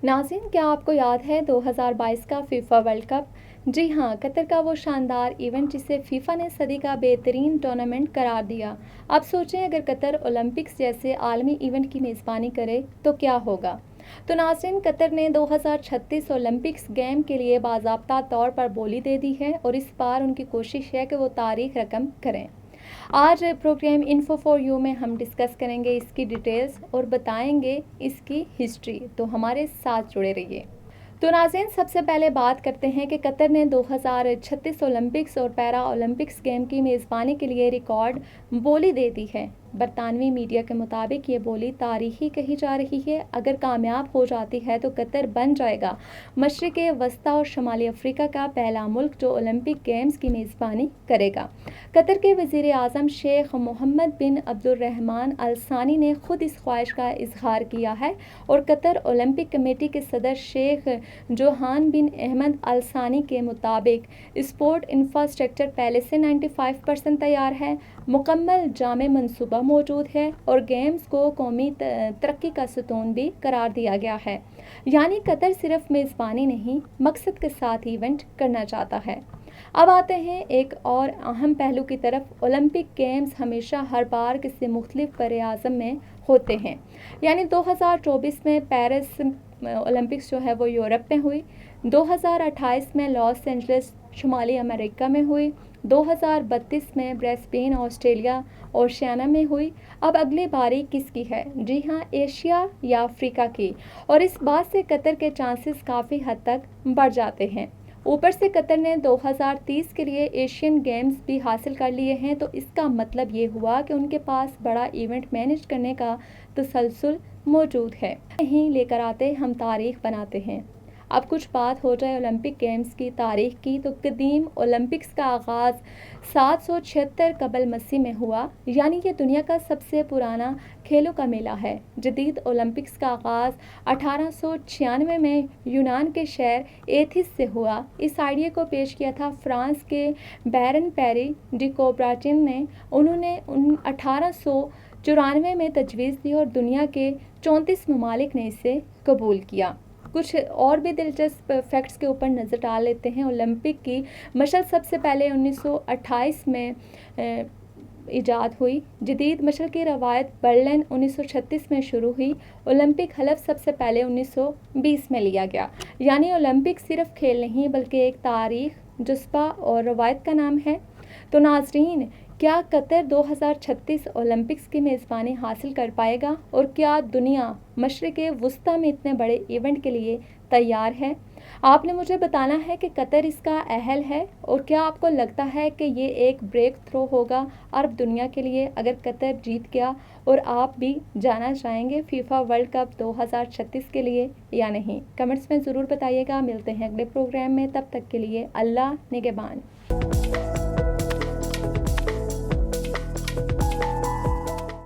नाज़रीन, क्या आपको याद है 2022 का फीफा वर्ल्ड कप? जी हाँ, कतर का वो शानदार इवेंट जिसे फीफा ने सदी का बेहतरीन टूर्नामेंट करार दिया। अब सोचें, अगर कतर ओलंपिक्स जैसे आलमी इवेंट की मेज़बानी करे तो क्या होगा। तो नाज़रीन, कतर ने 2036 ओलंपिक्स गेम के लिए बाज़ाब्ता तौर पर बोली दे दी है और इस बार उनकी कोशिश है कि वो तारीख रकम करें। आज प्रोग्राम इन्फो फॉर यू में हम डिस्कस करेंगे इसकी डिटेल्स और बताएंगे इसकी हिस्ट्री, तो हमारे साथ जुड़े रहिए। तो नाज़रीन, सबसे पहले बात करते हैं कि कतर ने 2036 ओलंपिक्स और पैरा ओलंपिक्स गेम की मेज़बानी के लिए रिकॉर्ड बोली दे दी है। बरतानवी मीडिया के मुताबिक ये बोली तारीखी कही जा रही है। अगर कामयाब हो जाती है तो कतर बन जाएगा मशरिक़ वस्ता और शुमाली अफ्रीका का पहला मुल्क जो ओलंपिक गेम्स की मेज़बानी करेगा। कतर के वज़ीर आज़म शेख मोहम्मद बिन अब्दुर्रहमान अल सानी ने खुद इस ख्वाहिश का इजहार किया है और कतर ओलंपिक कमेटी के सदर शेख जोहान बिन अहमद अल सानी के मुताबिक स्पोर्ट इंफ्रास्ट्रक्चर पहले से 95% तैयार है, मुकम्मल जामे मंसूबा मौजूद है और गेम्स को कौमी तरक्की का सतून भी करार दिया गया है। यानी कतर सिर्फ मेज़बानी नहीं, मकसद के साथ इवेंट करना चाहता है। अब आते हैं एक और अहम पहलू की तरफ। ओलंपिक गेम्स हमेशा हर बार किसी मुख्तलिफ बरे-ए-आज़म में होते हैं। यानी 2024 में पेरिस ओलंपिक्स जो है वो यूरोप में हुई, 2028 में लॉस एंजलिस शुमाली अमेरिका में हुई, 2032 में ब्रिस्बेन ऑस्ट्रेलिया ओशियाना में हुई। अब अगली बारी किसकी है? जी हाँ, एशिया या अफ्रीका की। और इस बात से कतर के चांसेस काफ़ी हद तक बढ़ जाते हैं। ऊपर से कतर ने 2030 के लिए एशियन गेम्स भी हासिल कर लिए हैं, तो इसका मतलब ये हुआ कि उनके पास बड़ा इवेंट मैनेज करने का तसलसल मौजूद है। नहीं लेकर आते, हम तारीख बनाते हैं। अब कुछ बात हो जाए ओलंपिक गेम्स की तारीख की, तो कदीम ओलंपिक्स का आगाज़ 776 कबल मसीह में हुआ। यानी ये दुनिया का सबसे पुराना खेलों का मेला है। जदीद ओलंपिक्स का आगाज़ 1896 में यूनान के शहर एथिस से हुआ। इस आइडिया को पेश किया था फ्रांस के बैरन पेरी डी कोब्राचिन ने। उन्होंने 1894 में तजवीज़ दी और दुनिया के 34 ममालिक ने इसे कबूल किया। कुछ और भी दिलचस्प फैक्ट्स के ऊपर नज़र डाल लेते हैं। ओलंपिक की मशल सबसे पहले 1928 में ईजाद हुई। जदीद मशल की रवायत बर्लिन 1936 में शुरू हुई। ओलंपिक हलफ सबसे पहले 1920 में लिया गया। यानी ओलंपिक सिर्फ खेल नहीं बल्कि एक तारीख, जज्बा और रवायत का नाम है। तो नाज़रीन, क्या कतर 2036 ओलंपिक्स की मेज़बानी हासिल कर पाएगा और क्या दुनिया मशरिक़ वस्ता में इतने बड़े इवेंट के लिए तैयार है? आपने मुझे बताना है कि कतर इसका अहल है और क्या आपको लगता है कि ये एक ब्रेक थ्रो होगा अरब दुनिया के लिए अगर कतर जीत गया और आप भी जाना चाहेंगे फीफा वर्ल्ड कप 2036 के लिए या नहीं? कमेंट्स में ज़रूर बताइएगा। मिलते हैं अगले प्रोग्राम में, तब तक के लिए अल्लाह निगहबान।